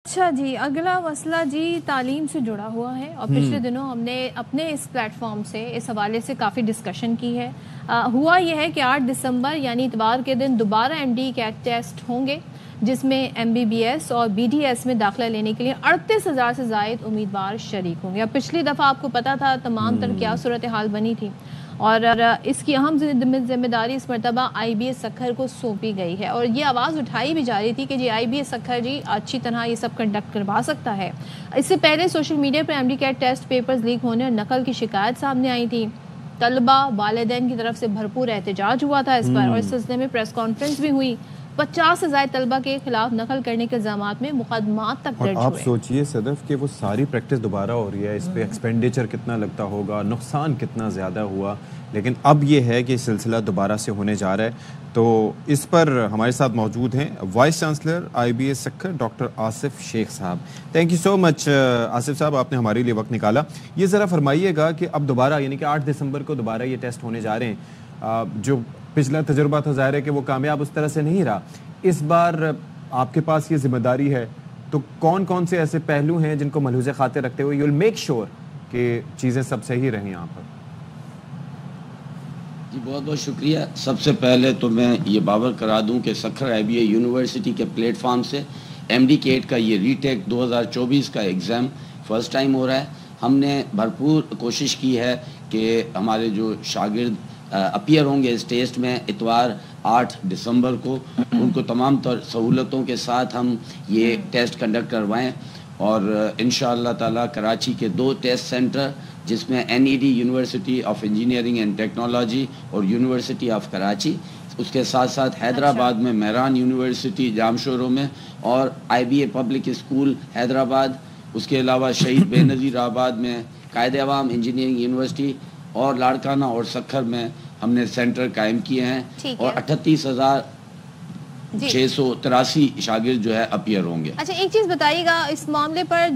اچھا جی، اگلا مسئلہ جی تعلیم سے جڑا ہوا ہے اور پچھلے دنوں ہم نے اپنے اس پلیٹ فارم سے اس حوالے سے کافی ڈسکشن کی ہے۔ ہوا یہ ہے کہ 8 دسمبر یعنی اتوار کے دن دوبارہ ایم ڈی کیٹ ٹیسٹ ہوں گے، جس میں ایم بی بی ایس اور بی ڈی ایس میں داخلہ لینے کے لیے 38,000 سے زائد امیدوار شریک ہوں گے۔ اب پچھلی دفعہ آپ کو پتا تھا تمام تر کیا صورتحال بنی تھی، اور اس کی اہم ذمہ داری اس مرتبہ آئی بی ایس سکھر کو سونپی گئی ہے، اور یہ آواز اٹھائی بھی جا رہی تھی کہ جی آئی بی ایس سکھر جی اچھی طرح یہ سب کنڈکٹ کروا سکتا ہے۔ اس سے پہلے سوشل میڈیا پر M D CAT test papers leak ہونے اور نقل کی شکایت سامنے آئی تھی۔ طلبہ والدین کی طرف سے بھرپور احتجاج ہوا تھا اس پر، اور اس سلسلے میں پریس کانفرنس بھی ہوئی۔ 50 سے زائد طلبہ کے خلاف نقل کرنے کے الزامات میں مقدمات تک درج ہوئے۔ آپ سوچئے صدف کہ وہ ساری پریکٹس دوبارہ ہو رہی ہے، اس پہ ایکسپینڈیچر کتنا لگتا ہوگا، نقصان کتنا زیادہ ہوا، لیکن اب یہ ہے کہ سلسلہ دوبارہ سے ہونے جا رہا ہے۔ تو اس پر ہمارے ساتھ موجود ہیں vice chancellor I B S Sukkur doctor Asif Sheikh صاحب۔ Thank you so much Asif صاحب، آپ نے ہمارے لیے وقت نکالا۔ یہ ذرا فرمائیے گا کہ اب دوبارہ یعنی کہ 8 دسمبر کو دوبارہ یہ ٹیسٹ ہونے جا رہے ہیں، جو پچھلا تجربہ تھا ظاہر ہے کہ وہ کامیاب اس طرح سے نہیں رہا، اس بار آپ کے پاس یہ ذمہ داری ہے، تو کون کون سے ایسے پہلو ہیں جن کو ملحوظ خاطر رکھتے ہوئے یو ول میک شیور کہ چیزیں سب صحیح رہیں یہاں پر؟ جی بہت بہت شکریہ۔ سب سے پہلے تو میں یہ باور کرا دوں کہ سکھر آئی بی اے یونیورسٹی کے پلیٹ فارم سے ایم ڈی کیٹ کا یہ ری ٹیک 2024 کا ایگزام فرسٹ ٹائم ہو رہا ہے۔ ہم نے بھرپور کوشش کی ہے کہ ہمارے جو شاگرد اپیئر ہوں گے اس ٹیسٹ میں اتوار 8 دسمبر کو، ان کو تمام تر سہولتوں کے ساتھ ہم یہ ٹیسٹ کنڈکٹ کروائیں، اور انشاءاللہ تعالی کراچی کے 2 ٹیسٹ سینٹر جس میں N E D university of engineering and technology اور یونیورسٹی آف کراچی، اس کے ساتھ ساتھ حیدرآباد میں مہران یونیورسٹی جام شوروں میں، اور I B A public school Hyderabad, اس کے علاوہ شہید بے نظیر آباد میں قائد عوام انجینئرنگ یونیورسٹی، اور لاڑکانہ اور سکھر میں ہم نے سینٹر قائم کیے ہیں، اور 38,683 شاگرد جو ہے اپیئر ہوں گے۔ اچھا ایک چیز بتائیے گا، اس معاملے پر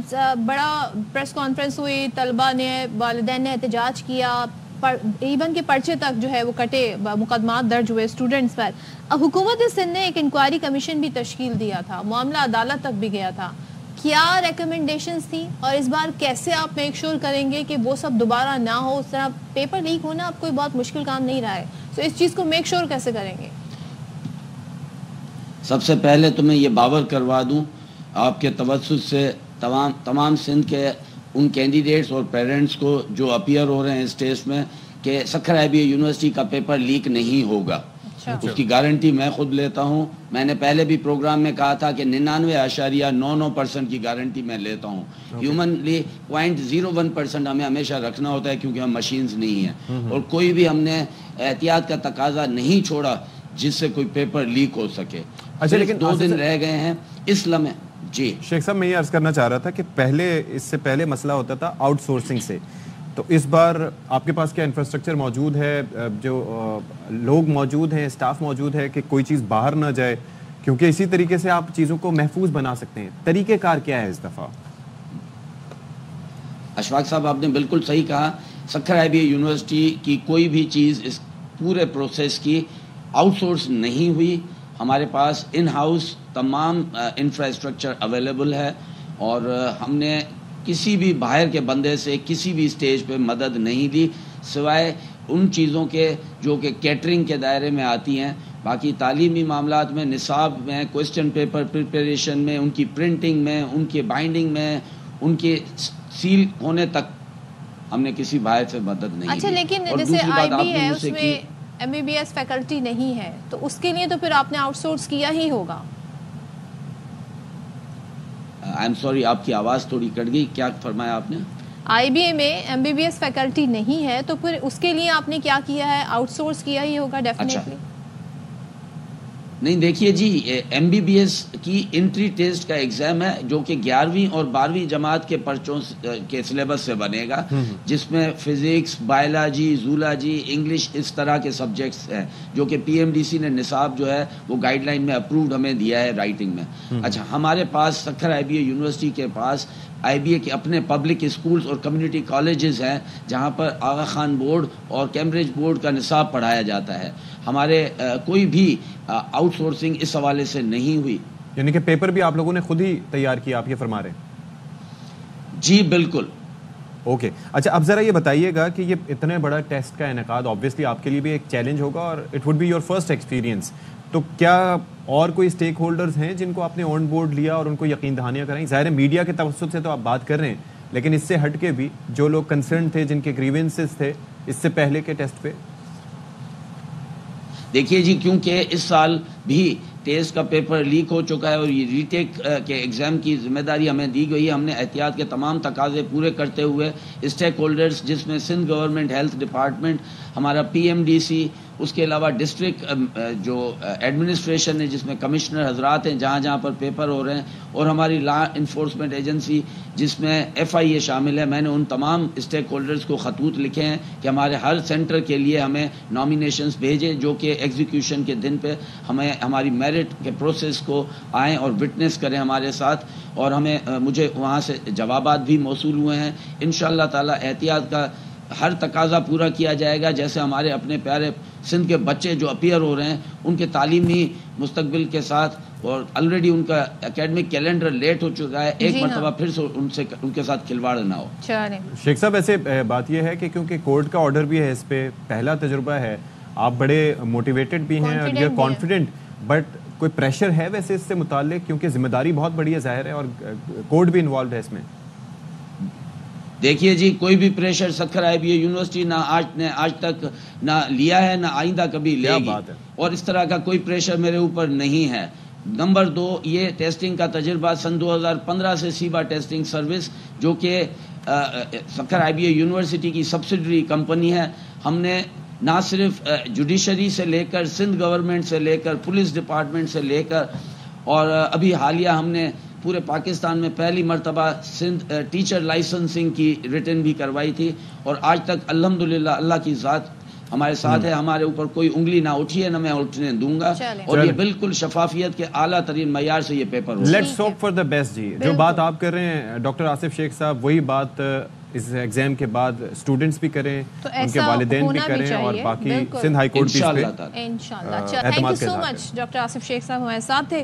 بڑا پریس کانفرنس ہوئی، طلبہ نے والدین نے احتجاج کیا، ایون کے پرچے تک جو ہے وہ کٹے، مقدمات درج ہوئے اسٹوڈنٹس پر۔ حکومت سندھ نے ایک انکوائری کمیشن بھی تشکیل دیا تھا، معاملہ عدالت تک بھی گیا تھا، کیا ریکمنڈیشنز تھی، اور اس بار کیسے آپ میک شور کریں گے کہ وہ سب دوبارہ نہ ہو؟ اس طرح پیپر لیک ہونا اب کوئی بہت مشکل کام نہیں رہا ہے، تو اس چیز کو میک شور کیسے کریں گے؟ سب سے پہلے تو میں یہ باور کروا دوں آپ کے توسط سے تمام سندھ کے ان کینڈیڈیٹس اور پیرنٹس کو جو اپیئر ہو رہے ہیں اس ٹیسٹ میں، کہ سکھر آئی بی اے یونیورسٹی کا پیپر لیک نہیں ہوگا۔ اس کی گارنٹی میں خود لیتا ہوں۔ میں نے پہلے بھی پروگرام میں کہا تھا کہ 99.99% کی گارنٹی میں لیتا ہوں۔ ہیومنلی 0.01% ہمیں ہمیشہ رکھنا ہوتا ہے، کیونکہ ہم مشینز نہیں ہیں، اور کوئی بھی ہم نے احتیاط کا تقاضا نہیں چھوڑا جس سے کوئی پیپر لیک ہو سکے۔ اچھا لیکن 2 دن رہ گئے ہیں اس لمحے۔ جی شیخ صاحب، میں یہ عرض کرنا چاہ رہا تھا کہ اس سے پہلے مسئلہ ہوتا تھا آؤٹ سورسنگ سے، تو اس بار آپ کے پاس کیا انفراسٹرکچر موجود ہے، جو لوگ موجود ہیں، اسٹاف موجود ہے کہ کوئی چیز باہر نہ جائے، کیونکہ اسی طریقے سے آپ چیزوں کو محفوظ بنا سکتے ہیں؟ طریقہ کار کیا ہے اس دفعہ؟ اشفاق صاحب آپ نے بالکل صحیح کہا، سکھر آئی بی اے یونیورسٹی کی کوئی بھی چیز اس پورے پروسیس کی آؤٹ سورس نہیں ہوئی۔ ہمارے پاس ان ہاؤس تمام انفراسٹرکچر اویلیبل ہے، اور ہم نے کسی بھی باہر کے بندے سے کسی بھی اسٹیج پہ مدد نہیں لی، سوائے ان چیزوں کے جو کہ کیٹرنگ کے دائرے میں آتی ہیں۔ باقی تعلیمی معاملات میں، نصاب میں، کوسچن پیپر پریپریشن میں، ان کی پرنٹنگ میں، ان کی بائنڈنگ میں، ان کے سیل ہونے تک ہم نے کسی باہر سے مدد نہیں لی۔ اچھا لیکن جیسے آئی بی ہے اس میں M B B S faculty نہیں ہے، تو اس کے لیے تو پھر آپ نے آؤٹ سورس کیا ہی ہوگا۔ آئی ایم سوری، آپ کی آواز تھوڑی کٹ گئی، کیا فرمایا آپ نے؟ آئی بی اے میں M B B S faculty نہیں ہے، تو پھر اس کے لیے آپ نے کیا کیا ہے؟ آؤٹ سورس کیا ہی ہوگا ڈیفینیٹلی۔ نہیں دیکھیے جی، ایم بی بی ایس کی انٹری ٹیسٹ کا ایگزام ہے جو کہ 11ویں اور 12ویں جماعت کے پرچوں کے سلیبس سے بنے گا، جس میں فزکس، بایولوجی، زولاجی، انگلش، اس طرح کے سبجیکٹس ہیں، جو کہ پی ایم ڈی سی نے نصاب جو ہے وہ گائیڈ لائن میں اپرووڈ ہمیں دیا ہے رائٹنگ میں۔ اچھا، ہمارے پاس سکھر آئی بی اے یونیورسٹی کے پاس آئی بی اے کے اپنے پبلک اسکولز اور کمیونٹی کالجز ہیں، جہاں پر آغا خان بورڈ اور کیمبرج بورڈ کا نصاب پڑھایا جاتا ہے۔ ہمارے کوئی بھی آؤٹ سورسنگ اس حوالے سے نہیں ہوئی۔ یعنی کہ پیپر بھی آپ لوگوں نے خود ہی تیار کیا، آپ یہ فرما رہے ہیں؟ جی بالکل. اوکے اچھا، اب ذرا یہ بتائیے گا کہ یہ اتنے بڑا ٹیسٹ کا انعقاد آبویسلی آپ کے لیے بھی ایک چیلنج ہوگا اور it would be your first experience, تو کیا اور کوئی اسٹیک ہولڈرز ہیں جن کو آپ نے آن بورڈ لیا اور ان کو یقین دہانیاں کرائیں؟ ظاہر ہے میڈیا کے توسط سے تو آپ بات کر رہے ہیں، لیکن اس سے ہٹ کے بھی جو لوگ کنسرن تھے، جن کے گریونسز تھے اس سے پہلے کے ٹیسٹ پہ. دیکھیے جی، کیونکہ اس سال بھی ٹیسٹ کا پیپر لیک ہو چکا ہے اور یہ ری ٹیک کے ایگزام کی ذمہ داری ہمیں دی گئی ہے. ہم نے احتیاط کے تمام تقاضے پورے کرتے ہوئے اسٹیک ہولڈرز، جس میں سندھ گورنمنٹ ہیلتھ ڈپارٹمنٹ، ہمارا PMDC، اس کے علاوہ ڈسٹرکٹ جو ایڈمنسٹریشن ہے جس میں کمشنر حضرات ہیں جہاں جہاں پر پیپر ہو رہے ہیں، اور ہماری لا انفورسمنٹ ایجنسی جس میں FIA شامل ہے، میں نے ان تمام اسٹیک ہولڈرز کو خطوط لکھے ہیں کہ ہمارے ہر سینٹر کے لیے ہمیں نامینیشنز بھیجیں جو کہ ایگزیکیوشن کے دن پہ ہمیں ہماری میرٹ کے پروسیس کو آئیں اور وٹنس کریں ہمارے ساتھ. اور مجھے وہاں سے جوابات بھی موصول ہوئے ہیں. انشاءاللہ تعالی احتیاط کا ہر تقاضا پورا کیا جائے گا. جیسے ہمارے اپنے پیارے سندھ کے بچے جو اپیئر ہو رہے ہیں ان کے تعلیمی مستقبل کے ساتھ، اور آلریڈی ان کا اکیڈمک کیلنڈر لیٹ ہو چکا ہے، ایک مرتبہ پھر سے ان کے ساتھ کھلواڑ نہ ہو. شیخ صاحب ایسے بات یہ ہے کہ کیونکہ کورٹ کا آرڈر بھی ہے اس پہ، پہلا تجربہ ہے، آپ بڑے موٹیویٹڈ بھی ہیں اور یہ کانفیڈنٹ، بٹ کوئی پریشر ہے ویسے اس سے متعلق؟ کیونکہ ذمہ داری بہت بڑی ہے ظاہر ہے، اور کورٹ بھی انوالوڈ ہے اس میں. دیکھیے جی، کوئی بھی پریشر سکھر IBA یونیورسٹی نے آج تک نہ لیا ہے، نہ آئندہ کبھی لے گی، اور اس طرح کا کوئی پریشر میرے اوپر نہیں ہے. نمبر 2، یہ ٹیسٹنگ کا تجربہ سن 2015 سے سیبا ٹیسٹنگ سروس جو کہ سکھر IBA یونیورسٹی کی سبسڈری کمپنی ہے، ہم نے نہ صرف جوڈیشری سے لے کر، سندھ گورنمنٹ سے لے کر، پولیس ڈپارٹمنٹ سے لے کر، اور ابھی حالیہ ہم نے پورے پاکستان میں پہلی مرتبہ سندھ ٹیچر لائسنسنگ کی ریٹن بھی کروائی تھی، اور آج تک الحمدللہ اللہ کی ذات ہمارے ساتھ ہے، ہمارے اوپر کوئی انگلی نہ اٹھی ہے، نہ میں اٹھنے دوں گا، اور یہ بالکل شفافیت کے اعلیٰ ترین معیار سے یہ پیپر ہوگا. Let's hope for the best. جی جو بات آپ کر رہے ہیں ڈاکٹر آصف شیخ صاحب، وہی بات اس ایگزام کے بعد اسٹوڈنٹس بھی کریں، ان کے والدین بھی کریں، اور باقی سندھ ہائی کورٹ بھی اس پہ انشاءاللہ. Thank you so much doctor Asif Sheikh صاحب ہمارے ساتھ تھے.